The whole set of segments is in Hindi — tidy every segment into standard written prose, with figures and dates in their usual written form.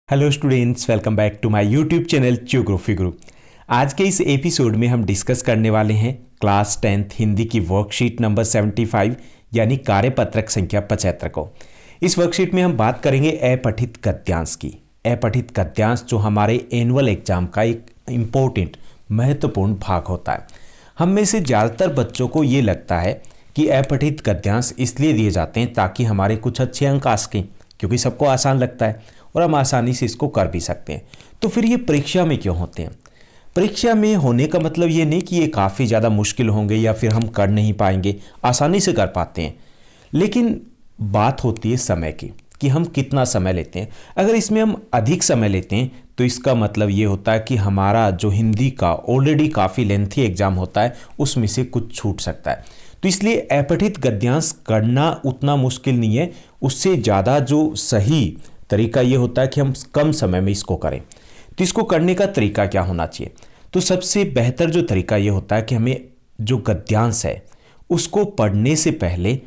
Hello students, welcome back to my YouTube channel Geography Guru. आज के इस एपिसोड में हम डिस्कस करने वाले हैं क्लास 10th हिंदी की वर्कशीट नंबर 75 यानी कार्यपत्रक संख्या 75 को। इस वर्कशीट में हम बात करेंगे अपठित गद्यांश की। अपठित गद्यांश जो हमारे एनुअल एग्जाम का एक इम्पोर्टेंट महत्वपूर्ण भाग होता है। हम में से ज़्यादातर बच्चों को ये लगता है कि अपठित गद्यांश इसलिए दिए जाते हैं ताकि हमारे कुछ अच्छे अंक आ सकें, क्योंकि सबको आसान लगता है और हम आसानी से इसको कर भी सकते हैं। तो फिर ये परीक्षा में क्यों होते हैं? परीक्षा में होने का मतलब ये नहीं कि ये काफ़ी ज़्यादा मुश्किल होंगे या फिर हम कर नहीं पाएंगे, आसानी से कर पाते हैं। लेकिन बात होती है समय की कि हम कितना समय लेते हैं। अगर इसमें हम अधिक समय लेते हैं तो इसका मतलब ये होता है कि हमारा जो हिंदी का ऑलरेडी काफ़ी लेंथी एग्जाम होता है उसमें से कुछ छूट सकता है। तो इसलिए अपठित गद्यांश करना उतना मुश्किल नहीं है। उससे ज़्यादा जो सही तरीका ये होता है कि हम कम समय में इसको करें। तो इसको करने का तरीका क्या होना चाहिए? तो सबसे बेहतर जो तरीका ये होता है कि हमें जो गद्यांश है उसको पढ़ने से पहले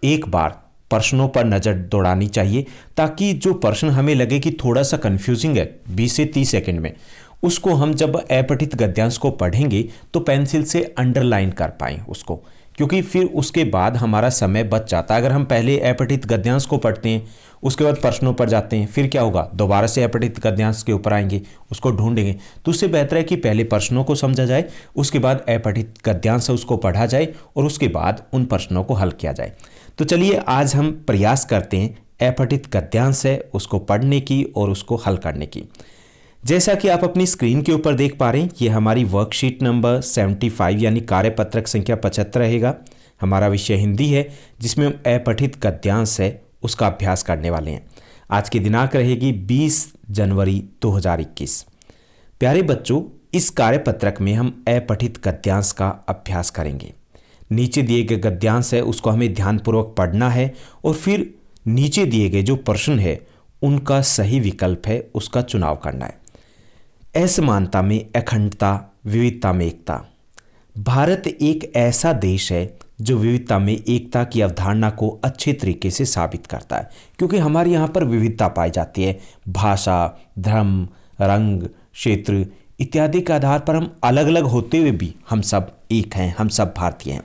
एक बार प्रश्नों पर नज़र दौड़ानी चाहिए, ताकि जो प्रश्न हमें लगे कि थोड़ा सा कन्फ्यूजिंग है 20 से 30 सेकंड में, उसको हम जब अपठित गद्यांश को पढ़ेंगे तो पेंसिल से अंडरलाइन कर पाएँ उसको, क्योंकि फिर उसके बाद हमारा समय बच जाता है। अगर हम पहले अपठित गद्यांश को पढ़ते हैं, उसके बाद प्रश्नों पर जाते हैं, फिर क्या होगा, दोबारा से अपठित गद्यांश के ऊपर आएंगे, उसको ढूंढेंगे। तो उससे बेहतर है कि पहले प्रश्नों को समझा जाए, उसके बाद अपठित गद्यांश है उसको पढ़ा जाए और उसके बाद उन प्रश्नों को हल किया जाए। तो चलिए आज हम प्रयास करते हैं अपठित गद्यांश है उसको पढ़ने की और उसको हल करने की। जैसा कि आप अपनी स्क्रीन के ऊपर देख पा रहे हैं, ये हमारी वर्कशीट नंबर 75 यानी कार्यपत्रक संख्या 75 रहेगा। हमारा विषय हिंदी है जिसमें हम अपठित गद्यांश है उसका अभ्यास करने वाले हैं। आज की दिनांक रहेगी 20 जनवरी 2021। प्यारे बच्चों, इस कार्यपत्रक में हम अपठित गद्यांश का अभ्यास करेंगे। नीचे दिए गए गद्यांश है उसको हमें ध्यानपूर्वक पढ़ना है और फिर नीचे दिए गए जो प्रश्न है उनका सही विकल्प है उसका चुनाव करना है। असमानता में अखंडता, विविधता में एकता। भारत एक ऐसा देश है जो विविधता में एकता की अवधारणा को अच्छे तरीके से साबित करता है, क्योंकि हमारे यहाँ पर विविधता पाई जाती है। भाषा, धर्म, रंग, क्षेत्र इत्यादि के आधार पर हम अलग अलग होते हुए भी हम सब एक हैं, हम सब भारतीय हैं।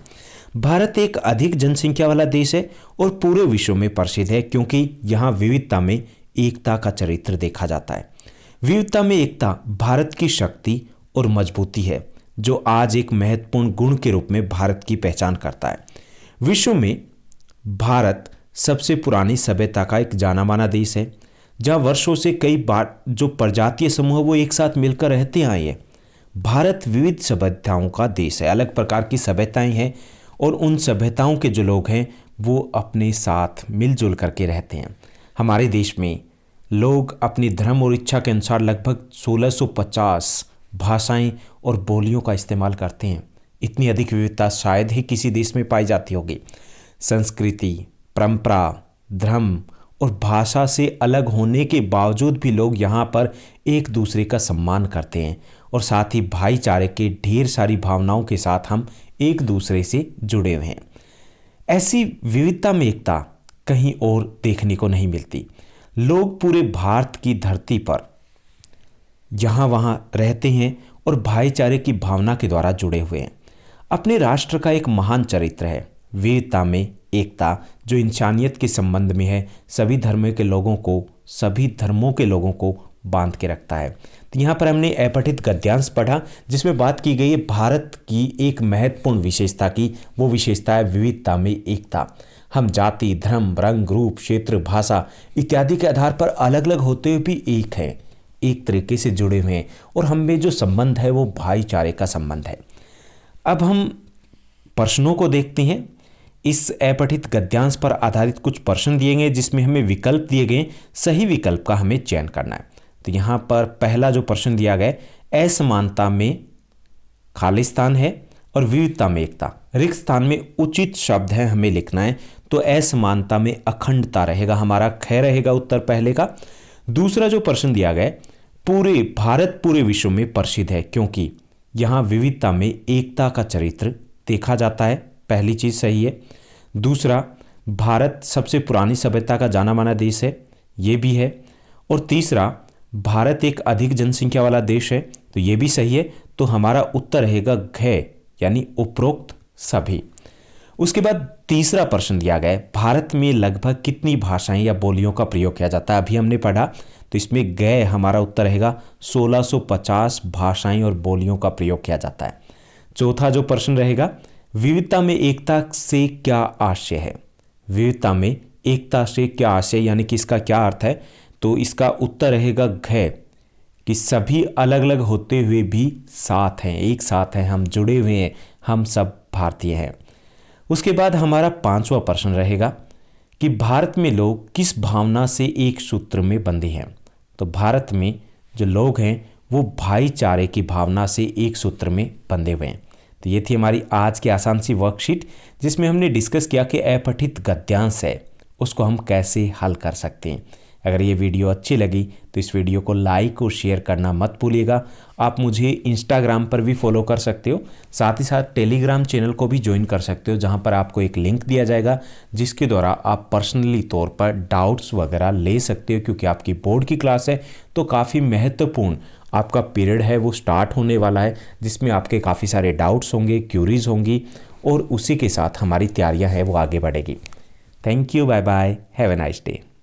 भारत एक अधिक जनसंख्या वाला देश है और पूरे विश्व में प्रसिद्ध है, क्योंकि यहाँ विविधता में एकता का चरित्र देखा जाता है। विविधता में एकता भारत की शक्ति और मजबूती है, जो आज एक महत्वपूर्ण गुण के रूप में भारत की पहचान करता है। विश्व में भारत सबसे पुरानी सभ्यता का एक जाना माना देश है, जहाँ वर्षों से कई बार जो प्रजातीय समूह वो एक साथ मिलकर रहते आए हैं। भारत विविध सभ्यताओं का देश है, अलग प्रकार की सभ्यताएं हैं और उन सभ्यताओं के जो लोग हैं वो अपने साथ मिलजुल करके रहते हैं। हमारे देश में लोग अपनी धर्म और इच्छा के अनुसार लगभग 1650 भाषाएं और बोलियों का इस्तेमाल करते हैं। इतनी अधिक विविधता शायद ही किसी देश में पाई जाती होगी। संस्कृति, परंपरा, धर्म और भाषा से अलग होने के बावजूद भी लोग यहाँ पर एक दूसरे का सम्मान करते हैं और साथ ही भाईचारे के ढेर सारी भावनाओं के साथ हम एक दूसरे से जुड़े हुए हैं। ऐसी विविधता में एकता कहीं और देखने को नहीं मिलती। लोग पूरे भारत की धरती पर यहाँ वहाँ रहते हैं और भाईचारे की भावना के द्वारा जुड़े हुए हैं। अपने राष्ट्र का एक महान चरित्र है विविधता में एकता, जो इंसानियत के संबंध में है, सभी धर्मों के लोगों को बांध के रखता है। तो यहाँ पर हमने अपठित गद्यांश पढ़ा जिसमें बात की गई है भारत की एक महत्वपूर्ण विशेषता की। वो विशेषता है विविधता में एकता। हम जाति, धर्म, रंग, रूप, क्षेत्र, भाषा इत्यादि के आधार पर अलग अलग होते हुए भी एक हैं, एक तरीके से जुड़े हुए हैं और हम में जो संबंध है वो भाईचारे का संबंध है। अब हम प्रश्नों को देखते हैं। इस अपठित गद्यांश पर आधारित कुछ प्रश्न दिए गए जिसमें हमें विकल्प दिए गए, सही विकल्प का हमें चयन करना है। तो यहाँ पर पहला जो प्रश्न दिया गया, असमानता में खालिस्तान है और विविधता में एकता। रिक्त स्थान में उचित शब्द है हमें लिखना है, तो असमानता में अखंडता रहेगा, हमारा ख रहेगा उत्तर पहले का। दूसरा जो प्रश्न दिया गया, भारत पूरे विश्व में प्रसिद्ध है क्योंकि यहाँ विविधता में एकता का चरित्र देखा जाता है, पहली चीज सही है। दूसरा, भारत सबसे पुरानी सभ्यता का जाना माना देश है, ये भी है। और तीसरा, भारत एक अधिक जनसंख्या वाला देश है, तो ये भी सही है। तो हमारा उत्तर रहेगा घ यानी उपरोक्त सभी। उसके बाद तीसरा प्रश्न दिया गया है, भारत में लगभग कितनी भाषाएं या बोलियों का प्रयोग किया जाता है। अभी हमने पढ़ा, तो इसमें ग हमारा उत्तर रहेगा 1650 भाषाएं और बोलियों का प्रयोग किया जाता है। चौथा जो प्रश्न रहेगा, विविधता में एकता से क्या आशय है। विविधता में एकता से क्या आशय यानी कि इसका क्या अर्थ है, तो इसका उत्तर रहेगा घ कि सभी अलग अलग होते हुए भी साथ हैं, एक साथ हैं, हम जुड़े हुए हैं, हम सब भारतीय हैं। उसके बाद हमारा पांचवा प्रश्न रहेगा कि भारत में लोग किस भावना से एक सूत्र में बंधे हैं। तो भारत में जो लोग हैं वो भाईचारे की भावना से एक सूत्र में बंधे हुए हैं। तो ये थी हमारी आज की आसान सी वर्कशीट, जिसमें हमने डिस्कस किया कि अपठित गद्यांश है उसको हम कैसे हल कर सकते हैं। अगर ये वीडियो अच्छी लगी तो इस वीडियो को लाइक और शेयर करना मत भूलिएगा। आप मुझे इंस्टाग्राम पर भी फॉलो कर सकते हो, साथ ही साथ टेलीग्राम चैनल को भी ज्वाइन कर सकते हो, जहां पर आपको एक लिंक दिया जाएगा जिसके द्वारा आप पर्सनली तौर पर डाउट्स वगैरह ले सकते हो, क्योंकि आपकी बोर्ड की क्लास है तो काफ़ी महत्वपूर्ण आपका पीरियड है वो स्टार्ट होने वाला है, जिसमें आपके काफ़ी सारे डाउट्स होंगे, क्यूरीज होंगी और उसी के साथ हमारी तैयारियाँ हैं वो आगे बढ़ेगी। Thank you, bye bye, have a nice day.